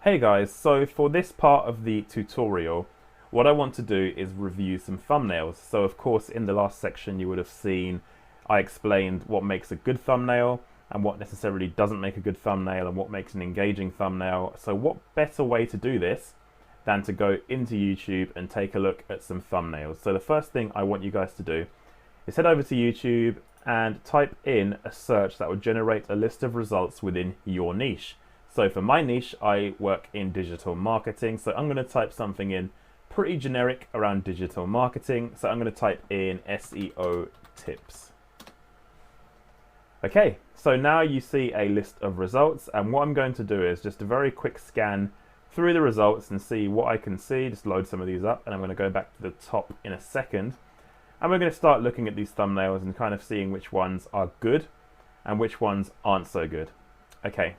Hey guys, so for this part of the tutorial, what I want to do is review some thumbnails. So of course in the last section you would have seen I explained what makes a good thumbnail and what necessarily doesn't make a good thumbnail and what makes an engaging thumbnail. So what better way to do this than to go into YouTube and take a look at some thumbnails. So the first thing I want you guys to do is head over to YouTube and type in a search that would generate a list of results within your niche. So for my niche, I work in digital marketing. So I'm going to type something in pretty generic around digital marketing. So I'm going to type in SEO tips. Okay, so now you see a list of results. And what I'm going to do is just a very quick scan through the results and see what I can see. Just load some of these up and I'm going to go back to the top in a second. And we're going to start looking at these thumbnails and kind of seeing which ones are good and which ones aren't so good. Okay.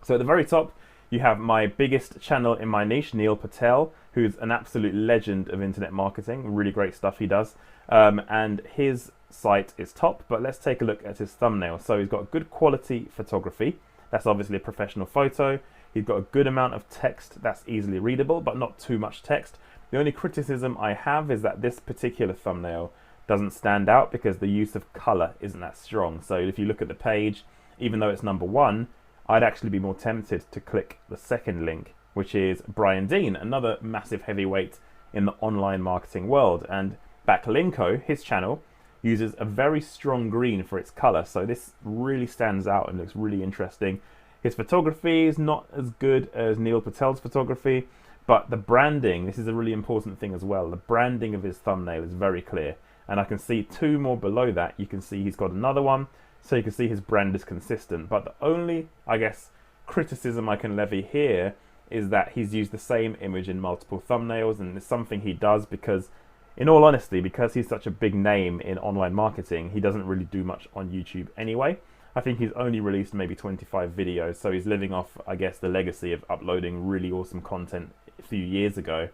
So at the very top, you have my biggest channel in my niche, Neil Patel, who's an absolute legend of internet marketing. Really great stuff he does. And his site is top, but let's take a look at his thumbnail. So he's got good quality photography. That's obviously a professional photo. He's got a good amount of text that's easily readable, but not too much text. The only criticism I have is that this particular thumbnail doesn't stand out because the use of color isn't that strong. So if you look at the page, even though it's number one, I'd actually be more tempted to click the second link, which is Brian Dean, another massive heavyweight in the online marketing world. And Backlinko, his channel, uses a very strong green for its color. So this really stands out and looks really interesting. His photography is not as good as Neil Patel's photography, but the branding, this is a really important thing as well. The branding of his thumbnail is very clear. And I can see two more below that. You can see he's got another one. So you can see his brand is consistent. But the only, I guess, criticism I can levy here is that he's used the same image in multiple thumbnails, and it's something he does because, in all honesty, because he's such a big name in online marketing, he doesn't really do much on YouTube anyway. I think he's only released maybe 25 videos, so he's living off, I guess, the legacy of uploading really awesome content a few years ago.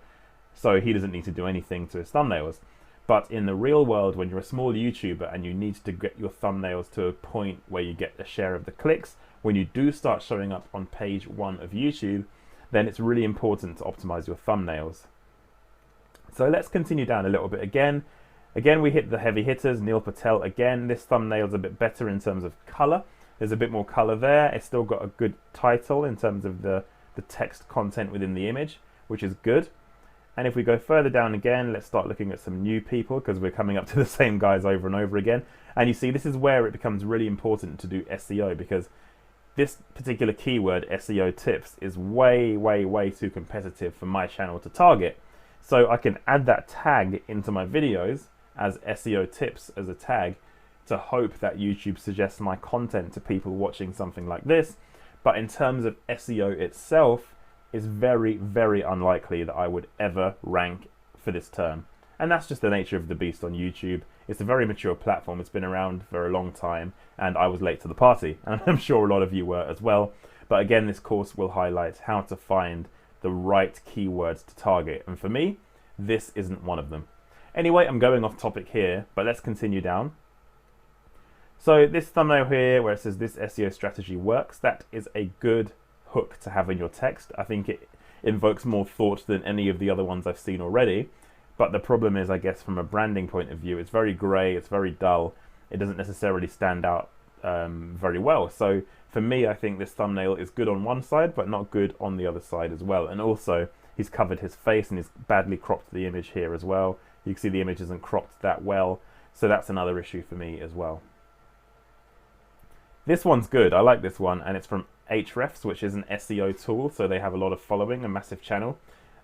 So he doesn't need to do anything to his thumbnails. But in the real world, when you're a small YouTuber and you need to get your thumbnails to a point where you get a share of the clicks, when you do start showing up on page one of YouTube, then it's really important to optimize your thumbnails. So let's continue down a little bit again. Again, we hit the heavy hitters, Neil Patel again. This thumbnail's a bit better in terms of color. There's a bit more color there. It's still got a good title in terms of the text content within the image, which is good. And if we go further down again, let's start looking at some new people because we're coming up to the same guys over and over again. And you see, this is where it becomes really important to do SEO because this particular keyword, SEO tips, is way, way, way too competitive for my channel to target. So I can add that tag into my videos as SEO tips as a tag to hope that YouTube suggests my content to people watching something like this. But in terms of SEO itself, it's very, very unlikely that I would ever rank for this term. And that's just the nature of the beast on YouTube. It's a very mature platform. It's been around for a long time, and I was late to the party. And I'm sure a lot of you were as well. But again, this course will highlight how to find the right keywords to target. And for me, this isn't one of them. Anyway, I'm going off topic here, but let's continue down. So this thumbnail here, where it says this SEO strategy works, that is a good hook to have in your text. I think it invokes more thought than any of the other ones I've seen already. But the problem is, I guess, from a branding point of view, it's very grey, it's very dull. It doesn't necessarily stand out very well. So for me, I think this thumbnail is good on one side, but not good on the other side as well. And also, he's covered his face and he's badly cropped the image here as well. You can see the image isn't cropped that well. So that's another issue for me as well. This one's good. I like this one, and it's from Ahrefs, which is an SEO tool, so they have a lot of following, a massive channel.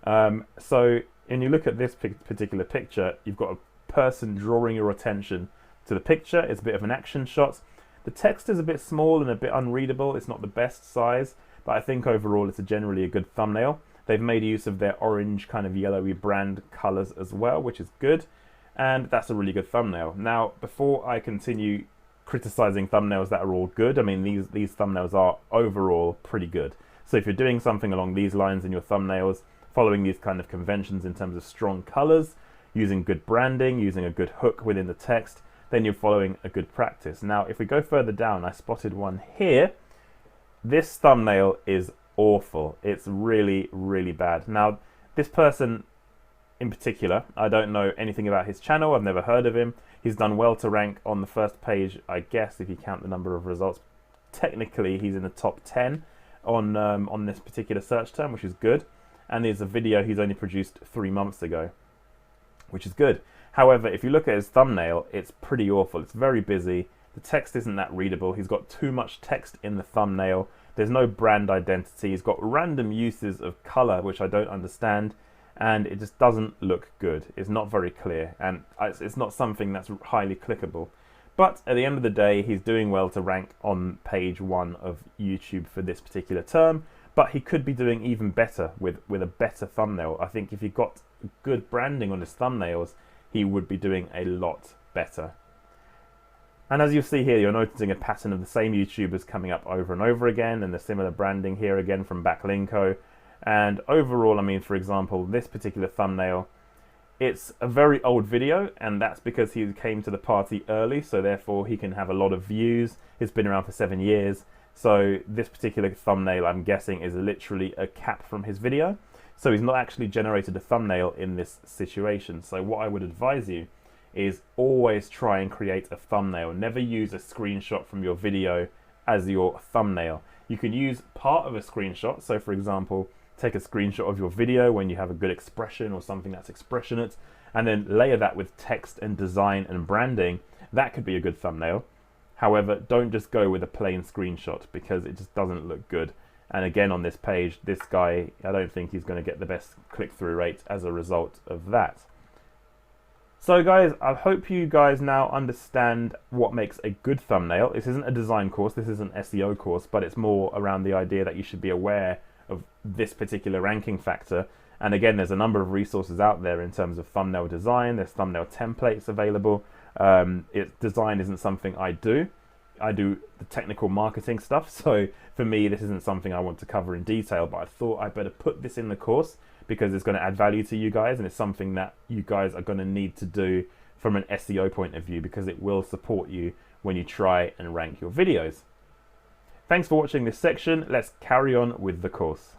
So when you look at this particular picture, you've got a person drawing your attention to the picture. It's a bit of an action shot. The text is a bit small and a bit unreadable. It's not the best size, but I think overall it's generally a good thumbnail. They've made use of their orange kind of yellowy brand colors as well, which is good, and that's a really good thumbnail. Now, before I continue criticizing thumbnails that are all good, I mean, these thumbnails are overall pretty good. So if you're doing something along these lines in your thumbnails, following these kind of conventions in terms of strong colors, using good branding, using a good hook within the text, then you're following a good practice. Now, if we go further down, I spotted one here. This thumbnail is awful. It's really, really bad. Now, this person in particular, I don't know anything about his channel. I've never heard of him. He's done well to rank on the first page, I guess, if you count the number of results. Technically, he's in the top 10 on this particular search term, which is good. And there's a video he's only produced 3 months ago, which is good. However, if you look at his thumbnail, it's pretty awful. It's very busy. The text isn't that readable. He's got too much text in the thumbnail. There's no brand identity. He's got random uses of color, which I don't understand. And it just doesn't look good. It's not very clear. And it's not something that's highly clickable. But at the end of the day, he's doing well to rank on page 1 of YouTube for this particular term. But he could be doing even better with a better thumbnail. I think if he got good branding on his thumbnails, he would be doing a lot better. And as you see here, you're noticing a pattern of the same YouTubers coming up over and over again, and the similar branding here again from Backlinko. And overall, I mean, for example, this particular thumbnail, it's a very old video, and that's because he came to the party early, so therefore he can have a lot of views. It's been around for 7 years. So this particular thumbnail, I'm guessing, is literally a cap from his video. So he's not actually generated a thumbnail in this situation. So what I would advise you is always try and create a thumbnail. Never use a screenshot from your video as your thumbnail. You can use part of a screenshot. So for example, take a screenshot of your video when you have a good expression or something that's expressionate, and then layer that with text and design and branding. That could be a good thumbnail. However, don't just go with a plain screenshot because it just doesn't look good. And again, on this page, this guy, I don't think he's going to get the best click-through rate as a result of that. So guys, I hope you guys now understand what makes a good thumbnail. This isn't a design course, this is an SEO course, but it's more around the idea that you should be aware of this particular ranking factor. And again, there's a number of resources out there in terms of thumbnail design. There's thumbnail templates available. Design isn't something I do. I do the technical marketing stuff, so for me this isn't something I want to cover in detail, but I thought I'd better put this in the course because it's going to add value to you guys, and it's something that you guys are going to need to do from an SEO point of view because it will support you when you try and rank your videos. Thanks for watching this section. Let's carry on with the course.